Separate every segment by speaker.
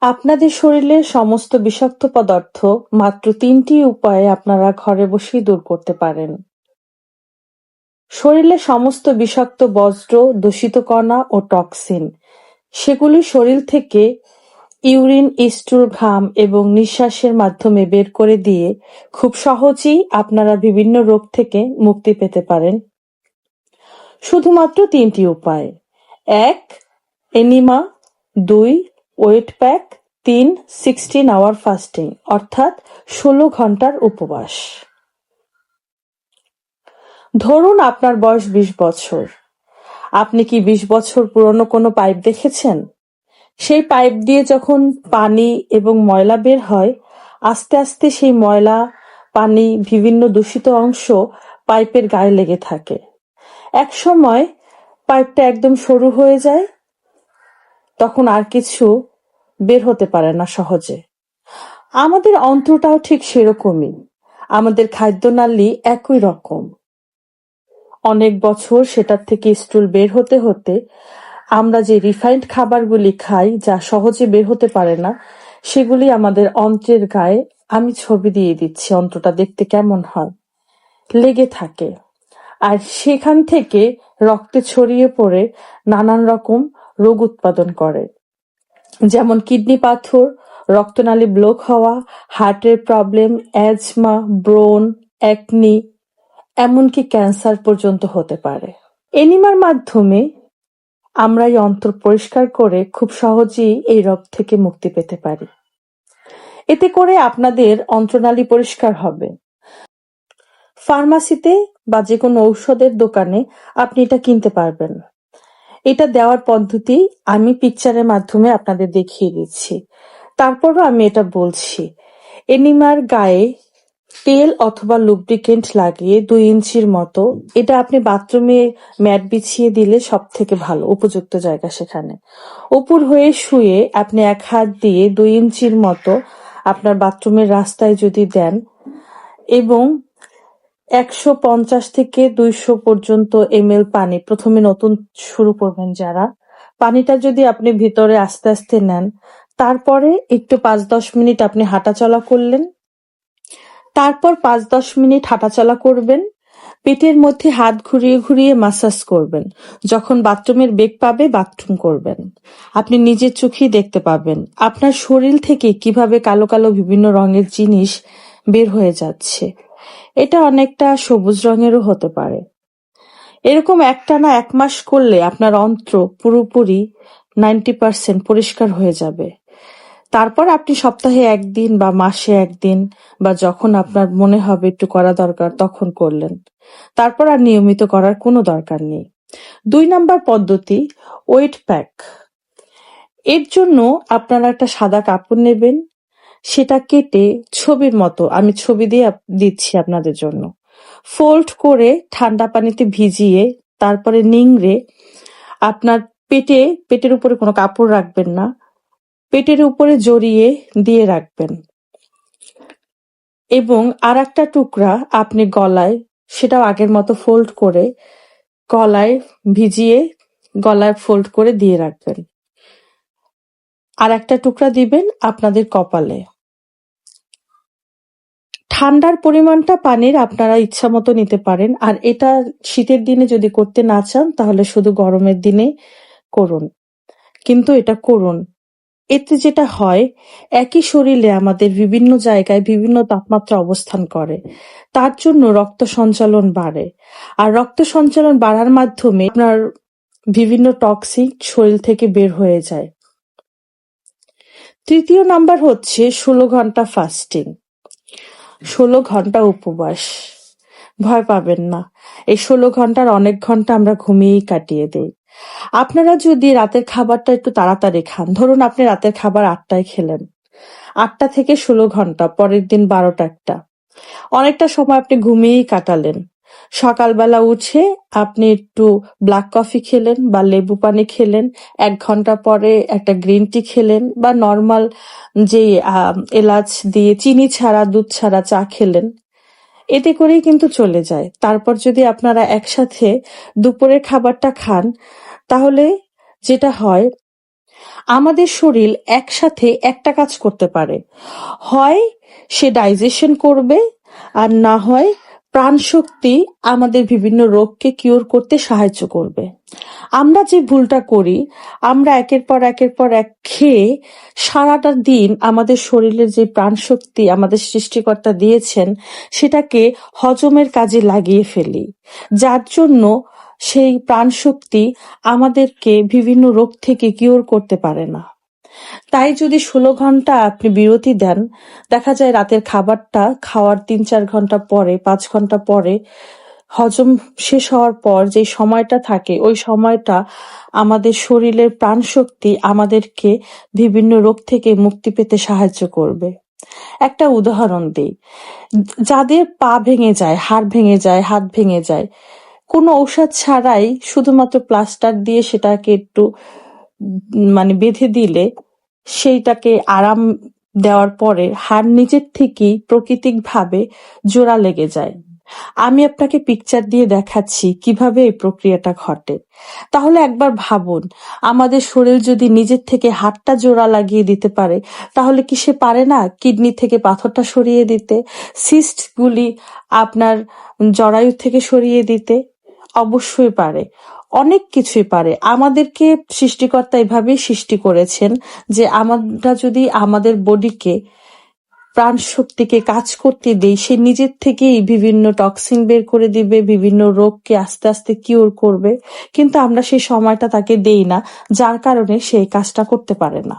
Speaker 1: আপনাদের শরীরের সমস্ত বিষাক্ত পদার্থ মাত্র ৩টি উপায়ে আপনারা ঘরে বসেই দূর করতে পারেন। শরীরের সমস্ত বিষাক্ত বজ্র, দূষিত কণা ও টক্সিন সেগুলি শরীর থেকে ইউরিন, স্টুল, ঘাম এবং নিঃশ্বাসের মাধ্যমে বের করে দিয়ে খুব সহজেই আপনারা বিভিন্ন রোগ থেকে মুক্তি পেতে পারেন। শুধুমাত্র ৩টি উপায়: ১. Enema, ২. Weight pack, ৩. 16 hour fasting অর্থাৎ ১৬ ঘন্টার উপবাস। ধরুন আপনার বয়স ২০ বছর। আপনি কি ২০ বছর পুরনো কোনো পাইপ দেখেছেন? সেই পাইপ দিয়ে যখন পানি এবং ময়লা বের হয়, আস্তে আস্তে সেই ময়লা, পানি, বিভিন্ন দূষিত অংশ পাইপের গায়ে লেগে থাকে। একসময় পাইপটা একদম সরু হয়ে যায়, তখন আর কিছু বের হতে পারে না সহজে। আমাদের অন্ত্রটাও ঠিক সেরকমই। আমাদের খাদ্যনালী একই রকম। অনেক বছর সেটার থেকে স্টুল বের হতে হতে আমরা যে রিফাইন্ড খাবারগুলি খাই, যা সহজে বের হতে পারে না, সেগুলি আমাদের অন্ত্রের গায়ে, আমি ছবি দিয়ে দিচ্ছি অন্ত্রটা দেখতে কেমন হয়, লেগে থাকে। আর সেখান থেকে রক্তে ছড়িয়ে পড়ে নানান রকম রোগ উৎপাদন করে, যেমন কিডনি পাথর, রক্তনালী ব্লক হওয়া, হার্টের প্রবলেম, অ্যাজমা, ব্রণ, অ্যাকনি, এমনকি ক্যান্সার পর্যন্ত হতে পারে। এনিমার মাধ্যমে আমরা এই অন্ত্র পরিষ্কার করে খুব সহজেই এই রোগ থেকে মুক্তি পেতে পারি। এতে করে আপনাদের অন্ত্রনালী পরিষ্কার হবে। ফার্মাসিতে বা যে কোনো ঔষধের দোকানে আপনি এটা কিনতে পারবেন। এটা দেওয়ার পদ্ধতি আমি পিকচারের মাধ্যমে আপনাদের দেখিয়ে দিচ্ছি। তারপরও আমি এটা বলছি, এনিমার গায়ে তেল অথবা লুব্রিকেন্ট লাগিয়ে ২ ইঞ্চির মতো, এটা আপনি বাথরুমে ম্যাট বিছিয়ে দিলে সব থেকে ভালো, উপযুক্ত জায়গা সেখানে। উপর হয়ে শুয়ে আপনি এক হাত দিয়ে ২ ইঞ্চির মতো আপনার বাথরুমের রাস্তায় যদি দেন এবং ১৫০ থেকে ২০০ পর্যন্ত ml পানি, প্রথমে নতুন শুরু করবেন যারা, পানিটা যদি আপনি ভিতরে আস্তে আস্তে নেন, তারপরে একটু ৫-১০ মিনিট আপনি হাঁটাচলা করলেন, তারপর ৫-১০ মিনিট হাঁটাচলা করবেন, পেটের মধ্যে হাত ঘুরিয়ে ঘুরিয়ে মাসাজ করবেন। যখন বাথরুমের বেগ পাবে বাথরুম করবেন। আপনি নিজের চোখেই দেখতে পাবেন আপনার শরীর থেকে কিভাবে কালো কালো বিভিন্ন রঙের জিনিস বের হয়ে যাচ্ছে। এটা অনেকটা সবুজ রঙেরও হতে পারে। এরকম একটানা ১ মাস করলে আপনার অন্ত্র পুরোপুরি 90% পরিষ্কার হয়ে যাবে। তারপর আপনি সপ্তাহে ১ দিন বা মাসে ১ দিন বা যখন আপনার মনে হবে একটু করা দরকার তখন করলেন। তারপর আর নিয়মিত করার কোনো দরকার নেই। ২ নাম্বার পদ্ধতি, ওয়েট প্যাক। এর জন্য আপনারা একটা সাদা কাপড় নেবেন, সেটা কেটে ছবির মতো, আমি ছবি দিয়ে দিচ্ছি আপনাদের জন্য, ফোল্ড করে ঠান্ডা পানিতে ভিজিয়ে তারপরে নিংড়ে আপনার পেটের উপরে কোনো কাপড় রাখবেন না, পেটের উপরে জড়িয়ে দিয়ে রাখবেন এবং আর একটা টুকরা আপনি গলায়, সেটাও আগের মতো ফোল্ড করে গলায় ভিজিয়ে গলায় ফোল্ড করে দিয়ে রাখবেন। আর একটা টুকরা দিবেন আপনাদের কপালে। ঠান্ডার পরিমাণটা পানির আপনারা ইচ্ছা মতো নিতে পারেন। আর এটা শীতের দিনে যদি করতে না চান তাহলে শুধু গরমের দিনে করুন, কিন্তু এটা করুন। এতে যেটা হয়, একই শরীরে আমাদের বিভিন্ন জায়গায় বিভিন্ন তাপমাত্রা অবস্থান করে, তার জন্য রক্ত সঞ্চালন বাড়ে। আর রক্ত সঞ্চালন বাড়ার মাধ্যমে আপনার বিভিন্ন টক্সিন শরীর থেকে বের হয়ে যায়। ৩য় নাম্বার হচ্ছে ১৬ ঘন্টা ফাস্টিং, ১৬ ঘন্টা উপবাস। ভয় পাবেন না, এই ১৬ ঘন্টার অনেক ঘন্টা আমরা ঘুমিয়েই কাটিয়ে দেই। আপনারা যদি রাতের খাবারটা একটু তাড়াতাড়ি খান, ধরুন আপনি রাতের খাবার ৮টায় খেলেন, ৮টা থেকে ১৬ ঘন্টা, পরের দিন ১২টা-১টা, অনেকটা সময় আপনি ঘুমিয়েই কাটালেন। সকালবেলা উঠে আপনি একটু ব্ল্যাক কফি খেলেন বা লেবু পানি খেলেন, ১ ঘন্টা পরে একটা গ্রিন টি খেলেন বা নর্মাল যে এলাচ দিয়ে চিনি ছাড়া দুধ ছাড়া চা খেলেন, এতে করেই কিন্তু চলে যায়। তারপর যদি আপনারা একসাথে দুপুরের খাবারটা খান, তাহলে যেটা হয়, আমাদের শরীর একসাথে একটা কাজ করতে পারে, হয় সে ডাইজেশন করবে, আর না হয় প্রাণশক্তি আমাদের বিভিন্ন রোগকে কিওর করতে সাহায্য করবে। আমরা যে ভুলটা করি, আমরা একের পর এক খেয়ে সারাটা দিন আমাদের শরীরের যে প্রাণশক্তি আমাদের সৃষ্টিকর্তা দিয়েছেন সেটাকে হজমের কাজে লাগিয়ে ফেলি, যার জন্য সেই প্রাণশক্তি আমাদেরকে বিভিন্ন রোগ থেকে কিওর করতে পারে না। তাই যদি 16 ঘন্টা আপনি বিরতি দেন, দেখা যায় রাতের খাবারটা খাওয়ার 3-4 ঘন্টা পরে, 5 ঘন্টা পরে হজম শেষ হওয়ার পর যে সময়টা থাকে, ওই সময়টা আমাদের শরীরের প্রাণশক্তি আমাদেরকে বিভিন্ন রোগ থেকে মুক্তি পেতে সাহায্য করবে। একটা উদাহরণ দিই, যাদের পা ভেঙে যায়, হাড় ভেঙে যায়, হাত ভেঙে যায়, কোনো ঔষধ ছাড়াই শুধুমাত্র প্লাস্টার দিয়ে সেটাকে একটু বেঁধে দিলে সেইটাকে আরাম দেওয়ার পরে হাড় নিজের থেকেই প্রাকৃতিকভাবে জোড়া লেগে যায়। আমি আপনাকে পিকচার দিয়ে দেখাচ্ছি কিভাবে এই প্রক্রিয়াটা ঘটে। তাহলে একবার ভাবুন, আমাদের শরীর যদি নিজের থেকে হাড়টা জোড়া লাগিয়ে দিতে পারে, তাহলে কি সে পারে না কিডনি থেকে পাথরটা সরিয়ে দিতে, সিস্টগুলি আপনার জরায়ু থেকে সরিয়ে দিতে? অবশ্যই পারে, অনেক কিছুই পারে। আমাদেরকে সৃষ্টিকর্তা এভাবেই সৃষ্টি করেছেন যে আমরা যদি আমাদের বডিকে প্রাণ শক্তিকে কাজ করতে দেই, সে নিজের থেকেই বিভিন্ন টক্সিন বের করে দিবে, বিভিন্ন রোগকে আস্তে আস্তে কিওর করবে। কিন্তু আমরা সেই সময়টা তাকে দেই না, যার কারণে সে এই কাজটা করতে পারে না।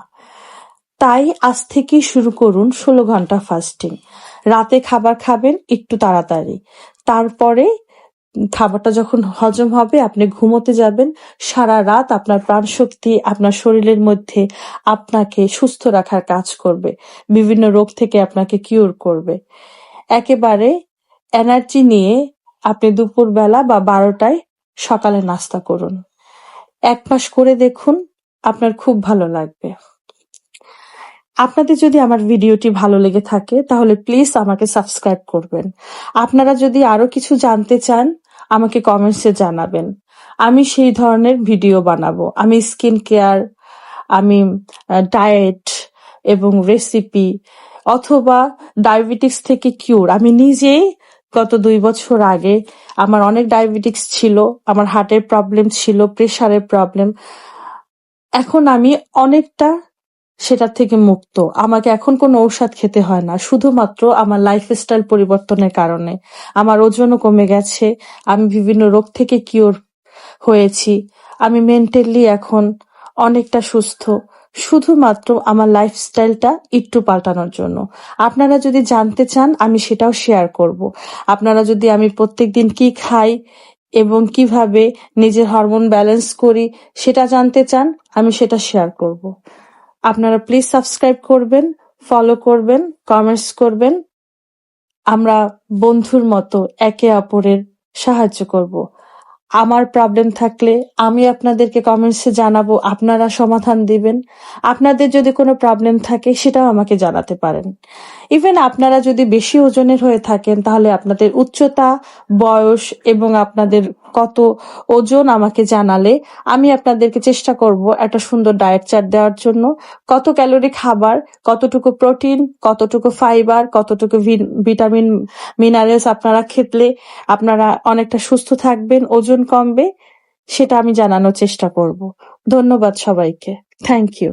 Speaker 1: তাই আজ থেকেই শুরু করুন 16 ঘন্টা ফাস্টিং। রাতে খাবার খাবেন একটু তাড়াতাড়ি, তারপরে খাবারটা যখন হজম হবে আপনি ঘুমোতে যাবেন। সারা রাত আপনার প্রাণশক্তি আপনার শরীরের মধ্যে আপনাকে সুস্থ রাখার কাজ করবে, বিভিন্ন রোগ থেকে আপনাকে কিওর করবে। একেবারে এনার্জি নিয়ে আপনি দুপুরবেলা বা 12টায় সকালে নাস্তা করুন। 1 মাস করে দেখুন, আপনার খুব ভালো লাগবে। আপনাদের যদি আমার ভিডিওটি ভালো লেগে থাকে তাহলে প্লিজ আমাকে সাবস্ক্রাইব করবেন। আপনারা যদি আরো কিছু জানতে চান আমাকে কমেন্টসে জানাবেন, আমি সেই ধরনের ভিডিও বানাবো। আমি স্কিন কেয়ার, আমি ডায়েট এবং রেসিপি, অথবা ডায়াবেটিক্স থেকে কিউর। আমি নিজেই গত 2 বছর আগে আমার অনেক ডায়াবেটিক্স ছিল, আমার হার্টের প্রবলেম ছিল, প্রেশারের প্রবলেম। এখন আমি অনেকটা সেটার থেকে মুক্ত। আমাকে এখন কোনো ঔষধ খেতে হয় না, শুধুমাত্র আমার লাইফস্টাইল পরিবর্তনের কারণে। আমার ওজনও কমে গেছে, আমি বিভিন্ন রোগ থেকে কিওর হয়েছি, আমি মেন্টালি এখন অনেকটা সুস্থ, শুধুমাত্র আমার লাইফস্টাইলটা একটু পাল্টানোর জন্য। আপনারা যদি জানতে চান আমি সেটাও শেয়ার করব। আপনারা যদি আমি প্রত্যেকদিন কি খাই এবং কিভাবে নিজের হরমোন ব্যালেন্স করি সেটা জানতে চান, আমি সেটা শেয়ার করব। আপনারা প্লিজ সাবস্ক্রাইব করবেন, ফলো করবেন, কমেন্টস করবেন। আমরা বন্ধুর মতো একে অপরের সাহায্য করব। আমার প্রবলেম থাকলে আমি আপনাদেরকে কমেন্টসে জানাবো, আপনারা সমাধান দিবেন। আপনাদের যদি কোনো প্রবলেম থাকে সেটাও আমাকে জানাতে পারেন। ইভেন আপনারা যদি বেশি ওজনের হয়ে থাকেন তাহলে আপনাদের উচ্চতা, বয়স এবং আপনাদের কত ওজন আমাকে জানালে আমি আপনাদেরকে চেষ্টা করব একটা সুন্দর ডায়েট চার্ট দেওয়ার জন্য। কত ক্যালোরি খাবার, কতটুকু প্রোটিন, কতটুকু ফাইবার, কতটুকু ভিটামিন মিনারেলস আপনারা খেলে আপনারা অনেকটা সুস্থ থাকবেন, ওজন কমবে, সেটা আমি জানানোর চেষ্টা করব। ধন্যবাদ সবাইকে। Thank you.